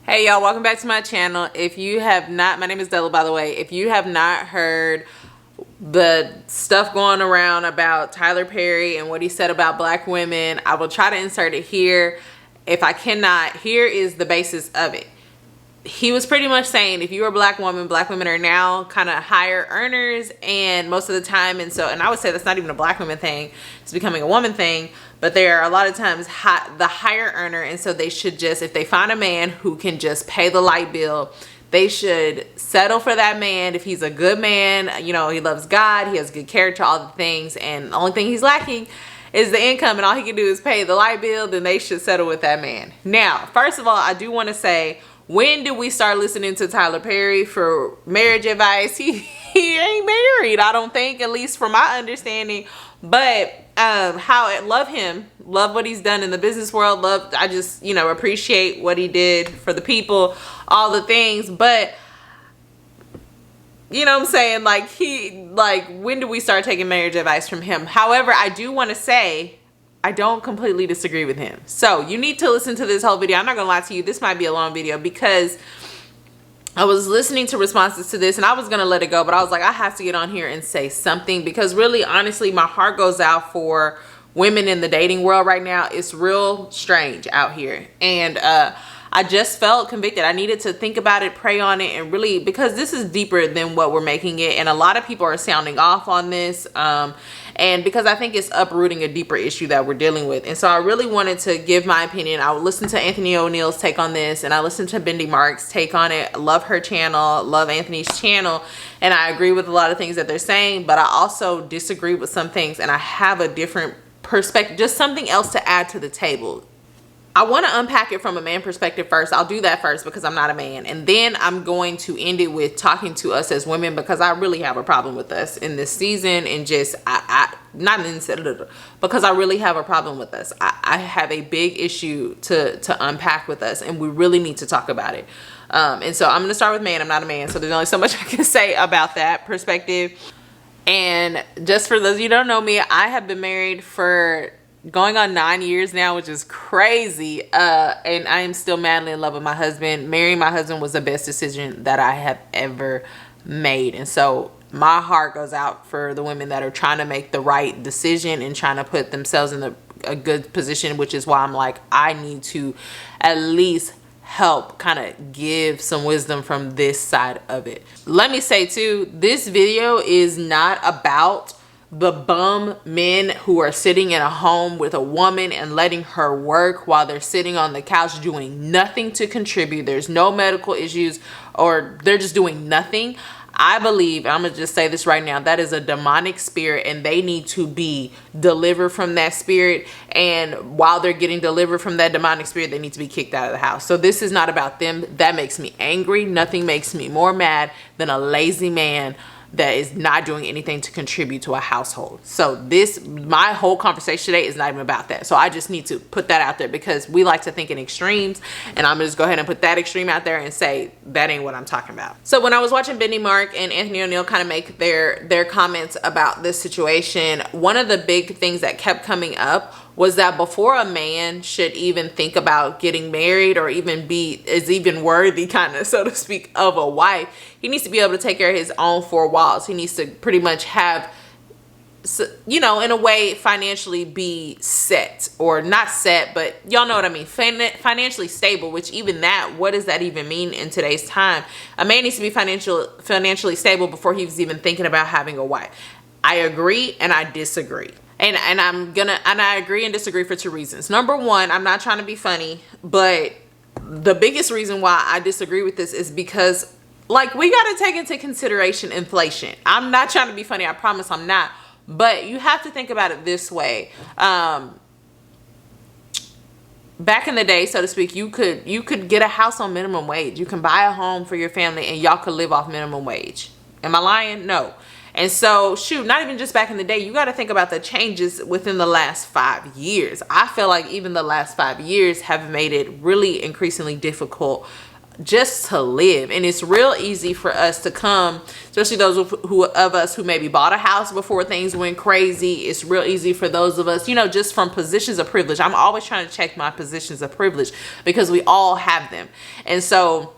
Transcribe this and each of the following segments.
Hey y'all, welcome back to my channel. If you have not, my name is Della, by the way. If you have not heard the stuff going around about Tyler Perry and what he said about black women, I will try to insert it here. If I cannot, here is the basis of it. He was pretty much saying if you're a black woman, black women are now kind of higher earners, and most of the time, and I would say that's not even a black woman thing, it's becoming a woman thing, but they are a lot of times the higher earner, and so they should just, if they find a man who can just pay the light bill, they should settle for that man. If he's a good man, you know, he loves God, he has good character, all the things, and the only thing he's lacking is the income, and all he can do is pay the light bill, then they should settle with that man. Now, first of all, I do want to say, when did we start listening to Tyler Perry for marriage advice? He ain't married, I don't think, at least from my understanding. But how I love him, love what he's done in the business world, I just, you know, appreciate what he did for the people, all the things. But you know what I'm saying, when do we start taking marriage advice from him? However, I do want to say I don't completely disagree with him. So you need to listen to this whole video. I'm not gonna lie to you, this might be a long video because I was listening to responses to this and I was gonna let it go, but I was like, I have to get on here and say something, because really, honestly, my heart goes out for women in the dating world right now. It's real strange out here, and I just felt convicted. I needed to think about it, pray on it, and really, because this is deeper than what we're making it, and a lot of people are sounding off on this, and because I think it's uprooting a deeper issue that we're dealing with. And so I really wanted to give my opinion. I would listen to Anthony O'Neill's take on this, and I listened to Bendy Mark's take on it. I love her channel, love Anthony's channel, and I agree with a lot of things that they're saying, but I also disagree with some things, and I have a different perspective, just something else to add to the table. I want to unpack it from a man perspective first. I'll do that first because I'm not a man. And then I'm going to end it with talking to us as women, because I really have a problem with us in this season, and just, because I really have a problem with us. I have a big issue to unpack with us, and we really need to talk about it. And so I'm going to start with man. I'm not a man, so there's only so much I can say about that perspective. And just for those of you who don't know me, I have been married for going on 9 years now, which is crazy, and I am still madly in love with my husband. Marrying my husband was the best decision that I have ever made, and so my heart goes out for the women that are trying to make the right decision and trying to put themselves in a good position, which is why I'm like, I need to at least help kind of give some wisdom from this side of it. Let me say too, this video is not about the bum men who are sitting in a home with a woman and letting her work while they're sitting on the couch doing nothing to contribute. There's no medical issues, or they're just doing nothing. I believe, I'm gonna just say this right now, that is a demonic spirit, and they need to be delivered from that spirit. And while they're getting delivered from that demonic spirit, they need to be kicked out of the house. So this is not about them. That makes me angry. Nothing makes me more mad than a lazy man that is not doing anything to contribute to a household. So my whole conversation today is not even about that. So I just need to put that out there, because we like to think in extremes, and I'm gonna just go ahead and put that extreme out there and say that ain't what I'm talking about. So when I was watching Bendy Mark and Anthony O'Neill kind of make their comments about this situation, one of the big things that kept coming up was that before a man should even think about getting married, or is even worthy, kind of, so to speak, of a wife, he needs to be able to take care of his own four walls. He needs to pretty much have, you know, in a way, financially be set, or not set, but y'all know what I mean, financially stable, which even that, what does that even mean in today's time? A man needs to be financially stable before he's even thinking about having a wife. I agree and I disagree. And I agree and disagree for two reasons. Number one, I'm not trying to be funny, but the biggest reason why I disagree with this is because, like, we got to take into consideration inflation. I'm not trying to be funny, I promise I'm not. But you have to think about it this way. Back in the day, so to speak, you could get a house on minimum wage. You can buy a home for your family and y'all could live off minimum wage. Am I lying? No. And so, shoot, not even just back in the day, you got to think about the changes within the last 5 years. I feel like even the last 5 years have made it really increasingly difficult just to live. And it's real easy for us to come, especially those of us who maybe bought a house before things went crazy. It's real easy for those of us, just from positions of privilege. I'm always trying to check my positions of privilege because we all have them. And so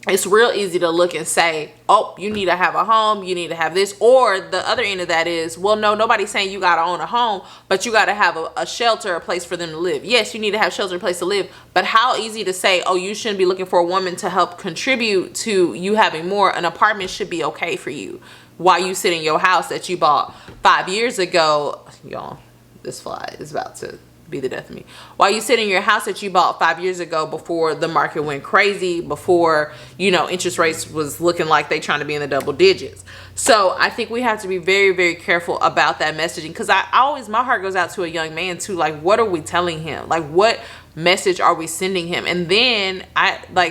it's real easy to look and say, oh, you need to have a home, you need to have this. Or the other end of that is, well, no, nobody's saying you got to own a home, but you got to have a shelter, a place for them to live. Yes, you need to have shelter, a place to live. But how easy to say, oh, you shouldn't be looking for a woman to help contribute to you having more. An apartment should be okay for you while you sit in your house that you bought 5 years ago. Y'all, this fly is about to be the death of me. While you sit in your house that you bought 5 years ago, before the market went crazy, before interest rates was looking like they trying to be in the double digits. So I think we have to be very, very careful about that messaging, because I always, my heart goes out to a young man too. Like, what are we telling him? Like, what message are we sending him? And then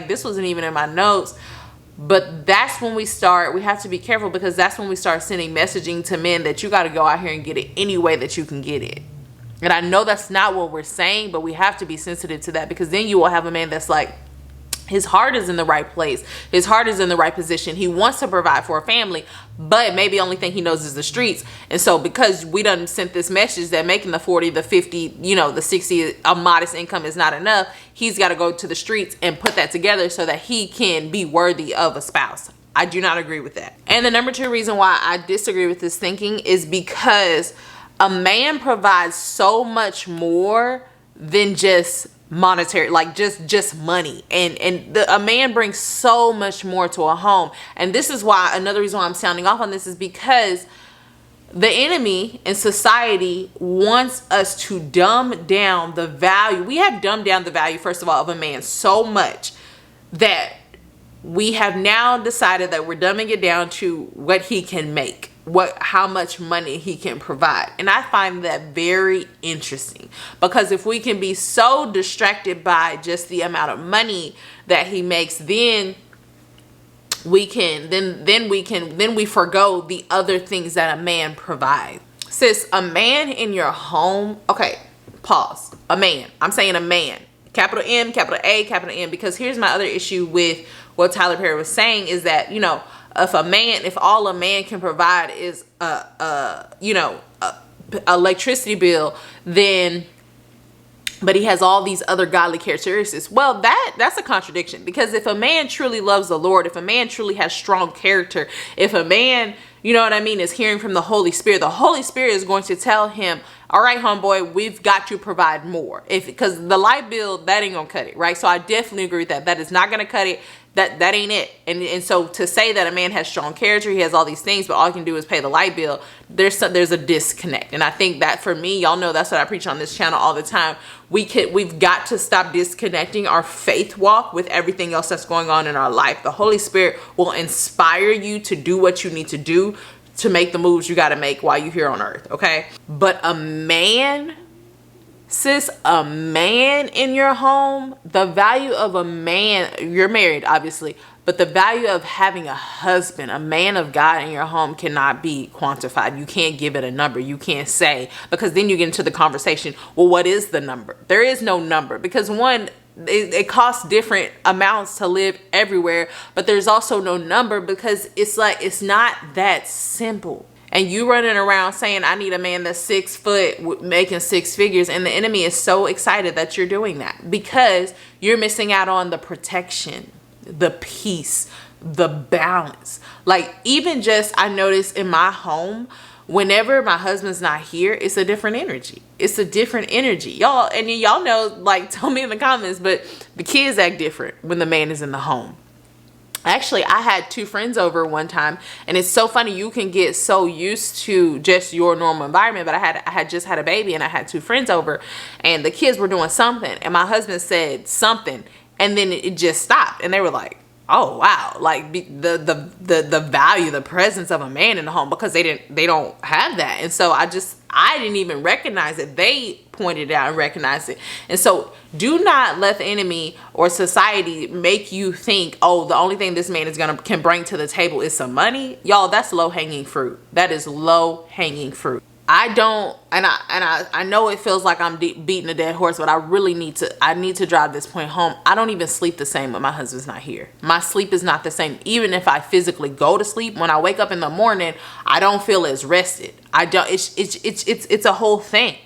this wasn't even in my notes, but that's when we have to be careful, because that's when we start sending messaging to men that you got to go out here and get it any way that you can get it. And I know that's not what we're saying, but we have to be sensitive to that, because then you will have a man that's like, his heart is in the right place. His heart is in the right position. He wants to provide for a family, but maybe the only thing he knows is the streets. And so because we done sent this message that making the 40, the 50, the 60, a modest income is not enough, he's got to go to the streets and put that together so that he can be worthy of a spouse. I do not agree with that. And the number 2 reason why I disagree with this thinking is because a man provides so much more than just monetary, like just money. And a man brings so much more to a home. And this is why, another reason why I'm sounding off on this is because the enemy and society wants us to dumb down the value. We have dumbed down the value, first of all, of a man so much that we have now decided that we're dumbing it down to what he can make, how much money he can provide. And I find that very interesting, because if we can be so distracted by just the amount of money that he makes, then we forgo the other things that a man provides. Sis, a man in your home, okay, pause. A man. I'm saying a man. Capital M, capital A, capital N, because here's my other issue with what Tyler Perry was saying is that, if all a man can provide is a electricity bill, then, but he has all these other godly characteristics. Well, that's a contradiction, because if a man truly loves the Lord, if a man truly has strong character, if a man, is hearing from the Holy Spirit is going to tell him, all right, homeboy, we've got to provide more. Because the light bill, that ain't gonna cut it, right? So I definitely agree with that. That is not gonna cut it. That ain't it. And so to say that a man has strong character, he has all these things, but all he can do is pay the light bill, there's a disconnect. And I think that for me, y'all know that's what I preach on this channel all the time. We've got to stop disconnecting our faith walk with everything else that's going on in our life. The Holy Spirit will inspire you to do what you need to do to make the moves you got to make while you're here on earth, okay? But a man, sis, a man in your home, the value of a man, you're married obviously, but the value of having a husband, a man of God in your home cannot be quantified. You can't give it a number. You can't say, because then you get into the conversation, well, what is the number? There is no number, because one, it costs different amounts to live everywhere, but there's also no number, because it's not that simple. And you running around saying, I need a man that's 6 foot making 6 figures. And the enemy is so excited that you're doing that, because you're missing out on the protection, the peace, the balance. Like, even just, I notice in my home, whenever my husband's not here, it's a different energy. It's a different energy. Y'all know, like, tell me in the comments, but the kids act different when the man is in the home. Actually, I had 2 friends over one time, and it's so funny. You can get so used to just your normal environment, but I had just had a baby, and I had 2 friends over, and the kids were doing something, and my husband said something, and then it just stopped, and they were like, oh wow, like the value, the presence of a man in the home, because they don't have that. And so I didn't even recognize it. They pointed it out and recognized it. And so do not let the enemy or society make you think, oh, the only thing this man can bring to the table is some money. Y'all, that's low hanging fruit. That is low hanging fruit. I don't, and I know it feels like I'm beating a dead horse, but I need to drive this point home. I don't even sleep the same when my husband's not here. My sleep is not the same. Even if I physically go to sleep, when I wake up in the morning, I don't feel as rested. I don't, it's a whole thing.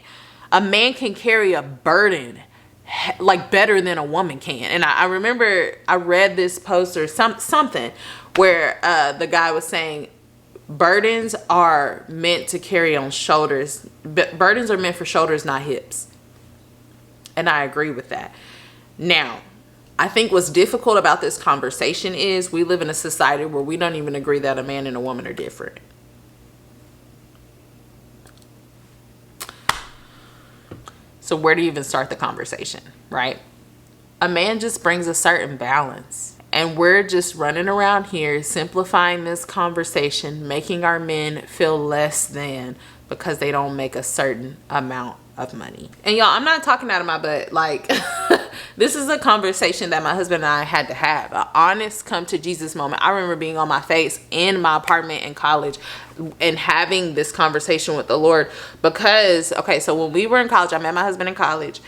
A man can carry a burden like better than a woman can. And I remember I read this post or something where the guy was saying, burdens are meant to carry on shoulders. Burdens are meant for shoulders, not hips. And I agree with that. Now, I think what's difficult about this conversation is we live in a society where we don't even agree that a man and a woman are different. So where do you even start the conversation, right? A man just brings a certain balance. And we're just running around here simplifying this conversation, making our men feel less than because they don't make a certain amount of money. And y'all, I'm not talking out of my butt. Like, this is a conversation that my husband and I had to have. An honest come to Jesus moment. I remember being on my face in my apartment in college and having this conversation with the Lord because, okay, so when we were in college, I met my husband in college.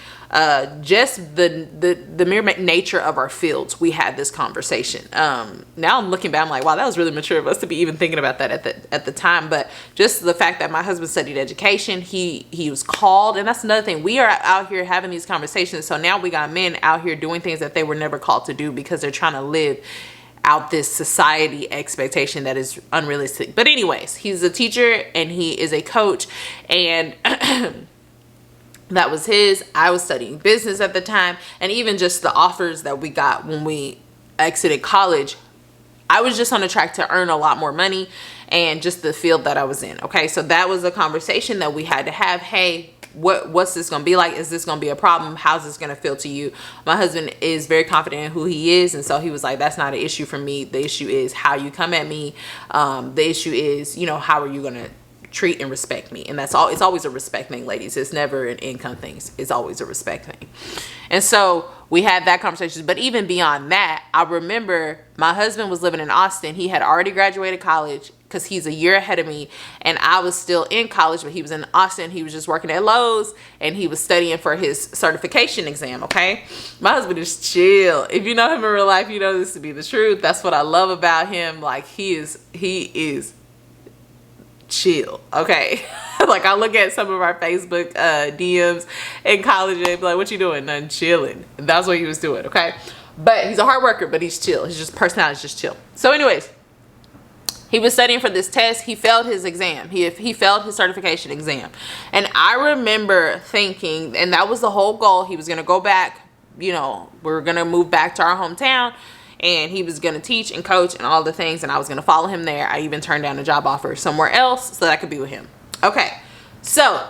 Just the mere nature of our fields, we had this conversation. Now I'm looking back, I'm like, wow, that was really mature of us to be even thinking about that at the time. But just the fact that my husband studied education, he was called, and that's another thing. We are out here having these conversations. So now we got men out here doing things that they were never called to do because they're trying to live out this society expectation that is unrealistic. But anyways, he's a teacher and he is a coach, and that was his. I was studying business at the time, and even just the offers that we got when we exited college, I was just on a track to earn a lot more money and just the field that I was in. Okay, so that was a conversation that we had to have. Hey, what's this gonna be like? Is this gonna be a problem? How's this gonna feel to you? My husband is very confident in who he is, and so he was like, that's not an issue for me. The issue is how you come at me. The issue is, how are you gonna treat and respect me? And that's all. It's always a respect thing, ladies. It's never an income thing. It's always a respect thing. And so we had that conversation. But even beyond that, I remember my husband was living in Austin. He had already graduated college because he's a year ahead of me, and I was still in college, but he was in Austin. He was just working at Lowe's, and he was studying for his certification exam. Okay, my husband is chill. If you know him in real life, you know this to be the truth. That's what I love about him. Like, he is chill. Okay. Like, I look at some of our Facebook DMs in college and be like, what you doing? Nothing, chilling. And that's what he was doing. Okay. But he's a hard worker, but he's chill. His just personality is just chill. So anyways, he was studying for this test. He failed his exam. He failed his certification exam. And I remember thinking, and that was the whole goal. He was going to go back, we were going to move back to our hometown, and he was going to teach and coach and all the things, and I was going to follow him there. I even turned down a job offer somewhere else so that I could be with him. Okay, so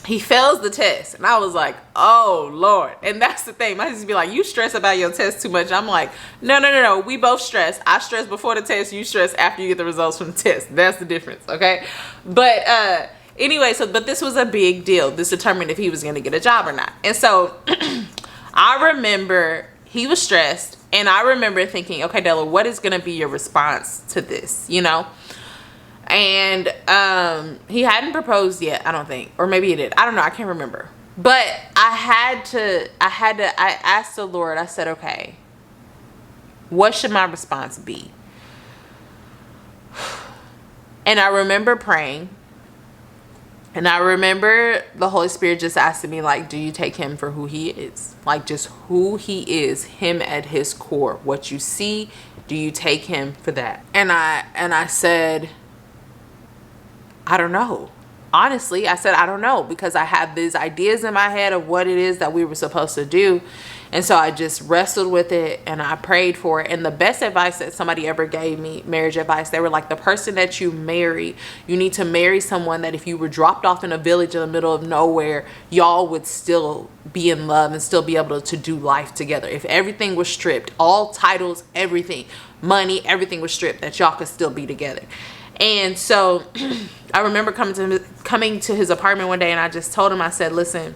he fails the test, and I was like, oh, Lord. And that's the thing. My husband be like, you stress about your test too much. I'm like, no. We both stress. I stress before the test. You stress after you get the results from the test. That's the difference, okay? But anyway, but this was a big deal. This determined if he was going to get a job or not. And so I remember he was stressed, and I remember thinking, okay, Della, what is going to be your response to this, And he hadn't proposed yet, I don't think. Or maybe he did. I don't know. I can't remember. But I asked the Lord, I said, okay, what should my response be? And I remember praying. And I remember the Holy Spirit just asking me, like, do you take him for who he is? Like, just who he is, him at his core. What you see, do you take him for that? And I said, I don't know. Honestly, I said, I don't know, because I have these ideas in my head of what it is that we were supposed to do. And so I just wrestled with it and I prayed for it. And the best advice that somebody ever gave me, marriage advice, they were like, the person that you marry, you need to marry someone that if you were dropped off in a village in the middle of nowhere, y'all would still be in love and still be able to do life together. If everything was stripped, all titles, everything, money, everything was stripped, that y'all could still be together. And so I remember coming to his apartment one day, and I just told him, I said, listen,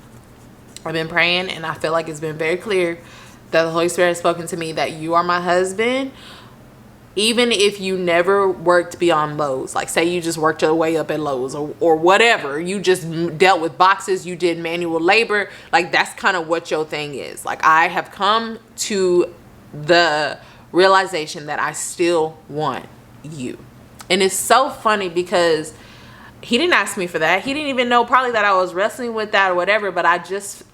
I've been praying, and I feel like it's been very clear that the Holy Spirit has spoken to me that you are my husband, Even if you never worked beyond Lowe's, like say you just worked your way up at Lowe's or whatever, you just dealt with boxes, you did manual labor, like that's kind of what your thing is. Like I have come to the realization that I still want you. And it's so funny because he didn't ask me for that. He didn't even know probably that I was wrestling with that or whatever, but I just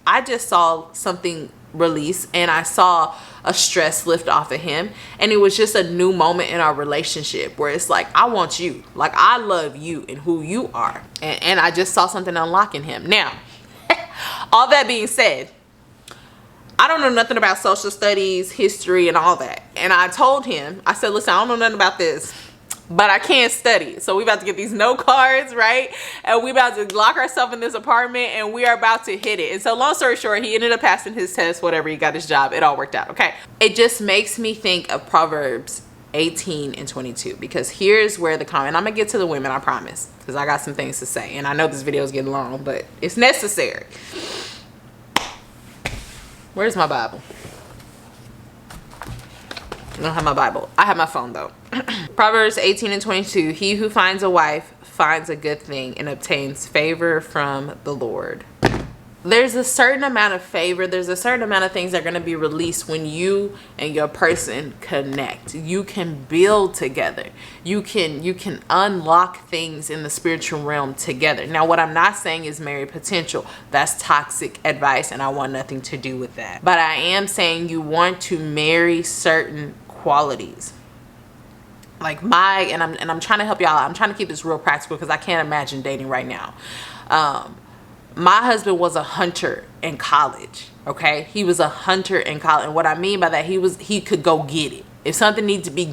saw something release, and I saw a stress lift off of him, and it was just a new moment in our relationship where it's like, I want you, like I love you and who you are, and I just saw something unlock in him. Now all that being said, I don't know nothing about social studies, history, and all that, and I told him, I said, listen, I don't know nothing about this, but I can't study. So we about to get these note cards, right? And we about to lock ourselves in this apartment, and we are about to hit it. And so long story short, he ended up passing his test, whatever, he got his job. It all worked out, okay? It just makes me think of Proverbs 18 and 22, because here's where the comment, I'm gonna get to the women, I promise, because I got some things to say. And I know this video is getting long, but it's necessary. Where's my Bible? I don't have my Bible. I have my phone though. Proverbs 18 and 22. He who finds a wife finds a good thing and obtains favor from the Lord. There's a certain amount of favor. There's a certain amount of things that are going to be released when you and your person connect. You can build together. You can unlock things in the spiritual realm together. Now, what I'm not saying is marry potential. That's toxic advice, and I want nothing to do with that. But I am saying you want to marry certain qualities. Like I'm trying to help y'all. I'm trying to keep this real practical because I can't imagine dating right now. My husband was a hunter in college. Okay, he was a hunter in college, and what I mean by that, he could go get it. If something needs to be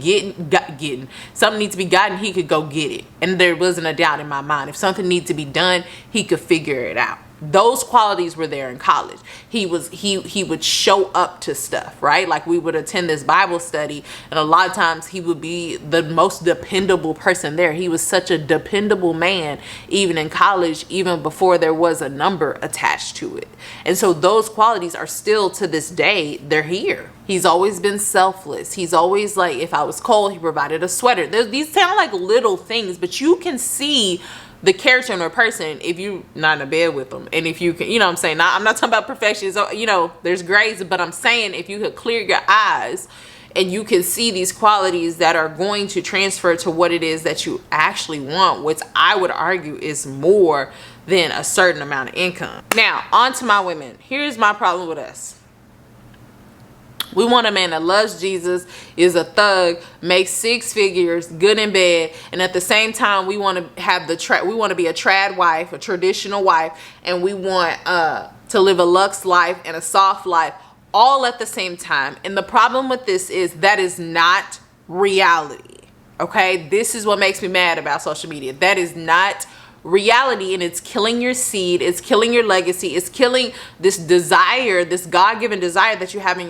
something needs to be gotten, he could go get it, and there wasn't a doubt in my mind. If something needs to be done, he could figure it out. Those qualities were there in college. He would show up to stuff, right? Like we would attend this Bible study, and a lot of times he would be the most dependable person there. He was such a dependable man, even in college, even before there was a number attached to it. And so those qualities are still to this day, they're here. He's always been selfless. He's always like, if I was cold, he provided a sweater. These sound like little things, but you can see the character in a person if you're not in a bed with them. And if you can, you know what I'm saying? Now, I'm not talking about perfection. So, you know, there's grades, but I'm saying if you could clear your eyes and you can see these qualities that are going to transfer to what it is that you actually want, which I would argue is more than a certain amount of income. Now, on to my women. Here's my problem with us. We want a man that loves Jesus, is a thug, makes six figures, good in bed, and at the same time we want to have we want to be a trad wife, a traditional wife, and we want to live a luxe life and a soft life all at the same time. And the problem with this is that is not reality. Okay? This is what makes me mad about social media. That is not reality, and it's killing your seed, it's killing your legacy, it's killing this desire, this God-given desire that you have in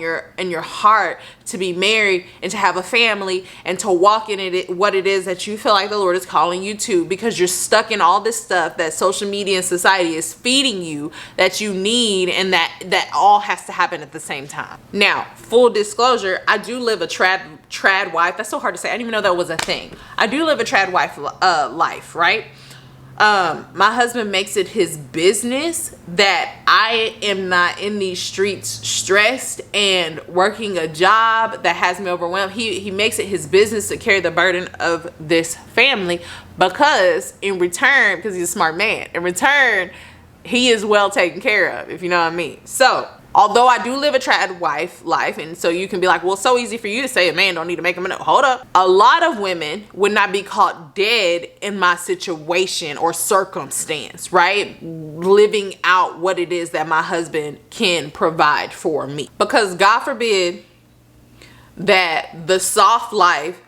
your heart to be married and to have a family and to walk in it, what it is that you feel like the Lord is calling you to, because you're stuck in all this stuff that social media and society is feeding you that you need, and that all has to happen at the same time. Now, full disclosure, I do live a trad wife. That's so hard to say. I didn't even know that was a thing. I do live a trad wife life, right? My husband makes it his business that I am not in these streets stressed and working a job that has me overwhelmed. He makes it his business to carry the burden of this family, because in return, because he's a smart man, in return, he is well taken care of, if you know what I mean. So, although I do live a trad wife life, and so you can be like, well, it's so easy for you to say a man don't need to make him a no. Hold up. A lot of women would not be caught dead in my situation or circumstance, right? Living out what it is that my husband can provide for me. Because God forbid that the soft life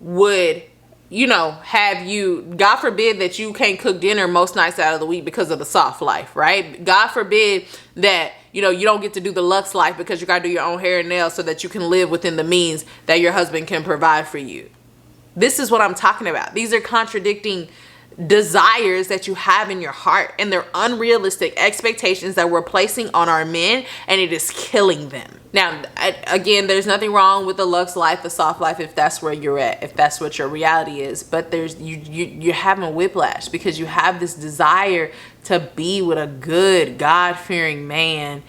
would, you know, have you, God forbid that you can't cook dinner most nights out of the week because of the soft life, right? God forbid that, you know, you don't get to do the luxe life because you got to do your own hair and nails so that you can live within the means that your husband can provide for you. This is what I'm talking about. These are contradicting desires that you have in your heart, and they're unrealistic expectations that we're placing on our men, and it is killing them. Now, again, there's nothing wrong with the lux life, the soft life, if that's where you're at, if that's what your reality is. But you're having whiplash because you have this desire to be with a good, God-fearing man,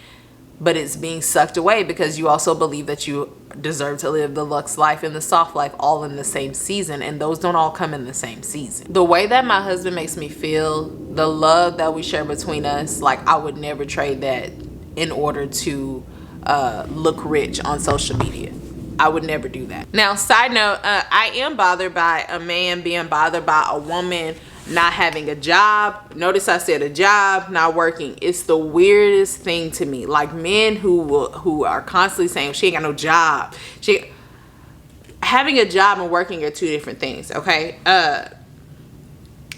but it's being sucked away because you also believe that you deserve to live the lux life and the soft life all in the same season, and those don't all come in the same season. The way that my husband makes me feel, the love that we share between us, like I would never trade that in order to look rich on social media. I would never do that. Now, side note, I am bothered by a man being bothered by a woman not having a job. Notice I said a job, not working. It's the weirdest thing to me. Like men who are constantly saying she ain't got no job. Having a job and working are two different things, okay?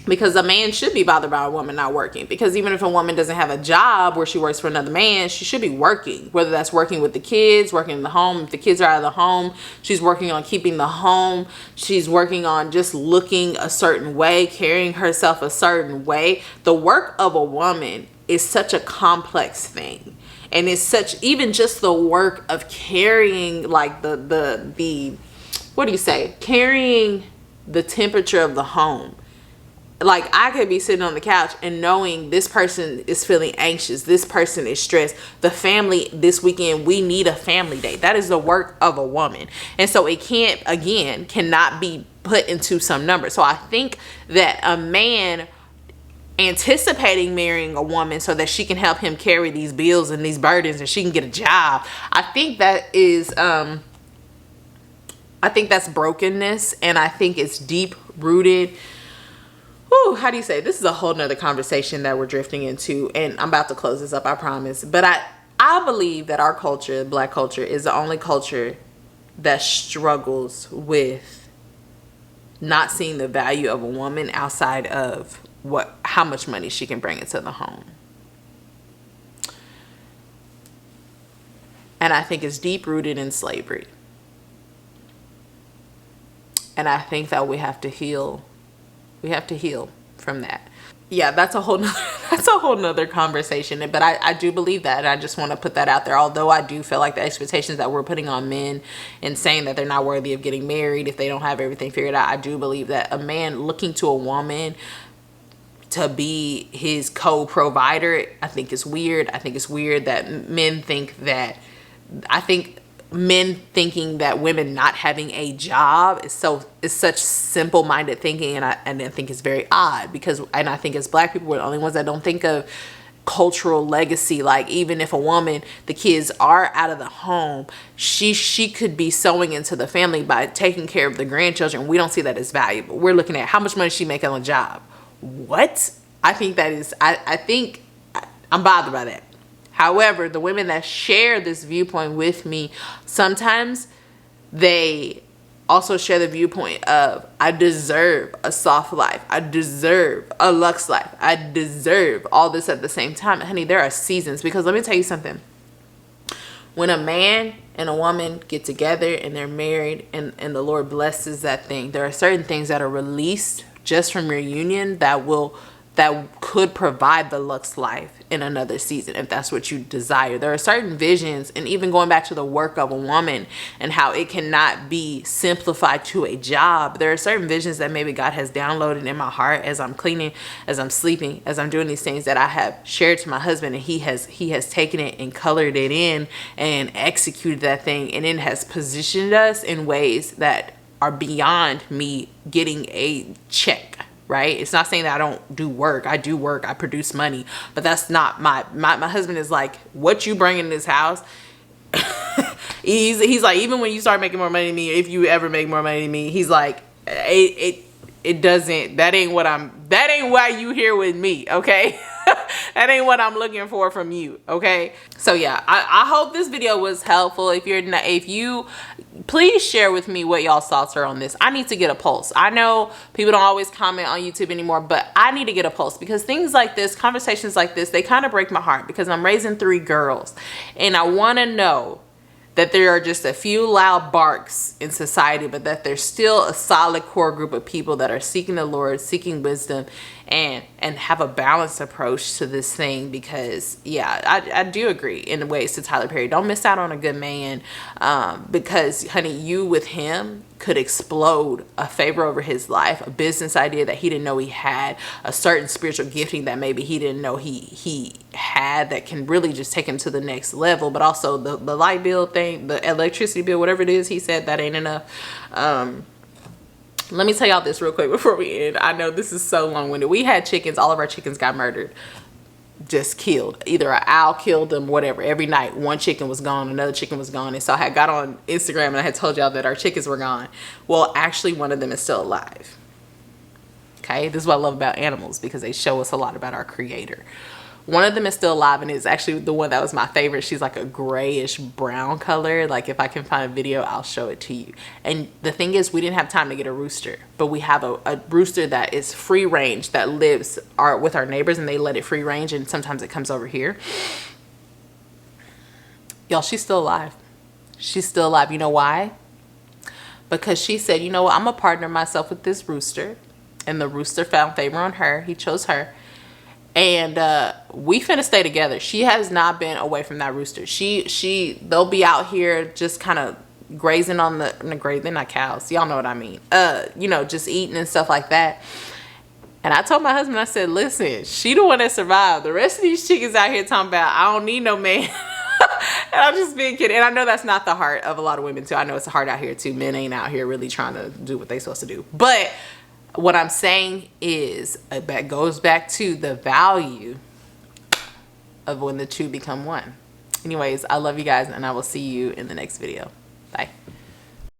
Because a man should be bothered by a woman not working. Because even if a woman doesn't have a job where she works for another man, she should be working. Whether that's working with the kids, working in the home. If the kids are out of the home, she's working on keeping the home. She's working on just looking a certain way, carrying herself a certain way. The work of a woman is such a complex thing. And it's such, even just the work of carrying like the what do you say? Carrying the temperature of the home. Like I could be sitting on the couch and knowing this person is feeling anxious. This person is stressed. The family this weekend, we need a family day. That is the work of a woman. And so it cannot be put into some number. So I think that a man anticipating marrying a woman so that she can help him carry these bills and these burdens and she can get a job, I think that is, I think that's brokenness, and I think it's deep rooted. Whew, how do you say? This is a whole nother conversation that we're drifting into, and I'm about to close this up, I promise. But I believe that our culture, Black culture, is the only culture that struggles with not seeing the value of a woman outside of how much money she can bring into the home. And I think it's deep rooted in slavery. And I think that we have to heal. We have to heal from that. Yeah, that's a whole nother conversation. But I do believe that, and I just want to put that out there. Although I do feel like the expectations that we're putting on men and saying that they're not worthy of getting married if they don't have everything figured out, I do believe that a man looking to a woman to be his co-provider, I think is weird. I think it's weird that men think that. I think men thinking that women not having a job is such simple-minded thinking, and I think it's very odd because, and I think as Black people, we're the only ones that don't think of cultural legacy. Like even if a woman, the kids are out of the home, she could be sewing into the family by taking care of the grandchildren. We don't see that as valuable. We're looking at how much money she making on a job. What? I think that is, I think I'm bothered by that. However, the women that share this viewpoint with me, sometimes they also share the viewpoint of, I deserve a soft life. I deserve a lux life. I deserve all this at the same time. Honey, there are seasons, because let me tell you something. When a man and a woman get together and they're married and the Lord blesses that thing, there are certain things that are released just from your union that could provide the lux life in another season if that's what you desire. There are certain visions, and even going back to the work of a woman and how it cannot be simplified to a job. There are certain visions that maybe God has downloaded in my heart as I'm cleaning, as I'm sleeping, as I'm doing these things that I have shared to my husband, and he has taken it and colored it in and executed that thing, and it has positioned us in ways that are beyond me getting a check. Right? It's not saying that I don't do work. I do work. I produce money. But that's not my husband is like, what you bring in this house? he's like, even when you start making more money than me, if you ever make more money than me, he's like, it doesn't, that ain't why you here with me. Okay. That ain't what I'm looking for from you. Okay. So yeah, I hope this video was helpful. If you please share with me what y'all's thoughts are on this. I need to get a pulse. I know people don't always comment on YouTube anymore, but I need to get a pulse, because things like this, conversations like this, they kind of break my heart, because I'm raising 3 girls and I want to know that there are just a few loud barks in society, but that there's still a solid core group of people that are seeking the Lord, seeking wisdom, and have a balanced approach to this thing. Because I do agree in ways to Tyler Perry. Don't miss out on a good man, because honey, you with him could explode a favor over his life, a business idea that he didn't know he had, a certain spiritual gifting that maybe he didn't know he had, that can really just take him to the next level. But also the light bill thing, the electricity bill, whatever it is, he said that ain't enough. Let me tell y'all this real quick before we end. I know this is so long-winded. We had chickens. All of our chickens got murdered. Just killed. Either an owl killed them, whatever. Every night, one chicken was gone, another chicken was gone. And so I had got on Instagram and I had told y'all that our chickens were gone. Well, actually, one of them is still alive. Okay? This is what I love about animals, because they show us a lot about our creator. One of them is still alive, and it's actually the one that was my favorite. She's like a grayish brown color. Like, if I can find a video, I'll show it to you. And the thing is, we didn't have time to get a rooster, but we have a rooster that is free range, that lives with our neighbors, and they let it free range, and sometimes it comes over here. Y'all, she's still alive. She's still alive. You know why? Because she said, you know what, I'm gonna partner myself with this rooster, and the rooster found favor on her. He chose her. And we finna stay together. She has not been away from that rooster. They'll be out here just kind of grazing on they're not cows. Y'all know what I mean. Just eating and stuff like that. And I told my husband, I said, listen, she the one that survived. The rest of these chickens out here talking about, I don't need no man. And I'm just being kidding. And I know that's not the heart of a lot of women too. I know it's the heart out here too. Men ain't out here really trying to do what they supposed to do. But what I'm saying is, that goes back to the value of when the two become one. Anyways, I love you guys, and I will see you in the next video. Bye.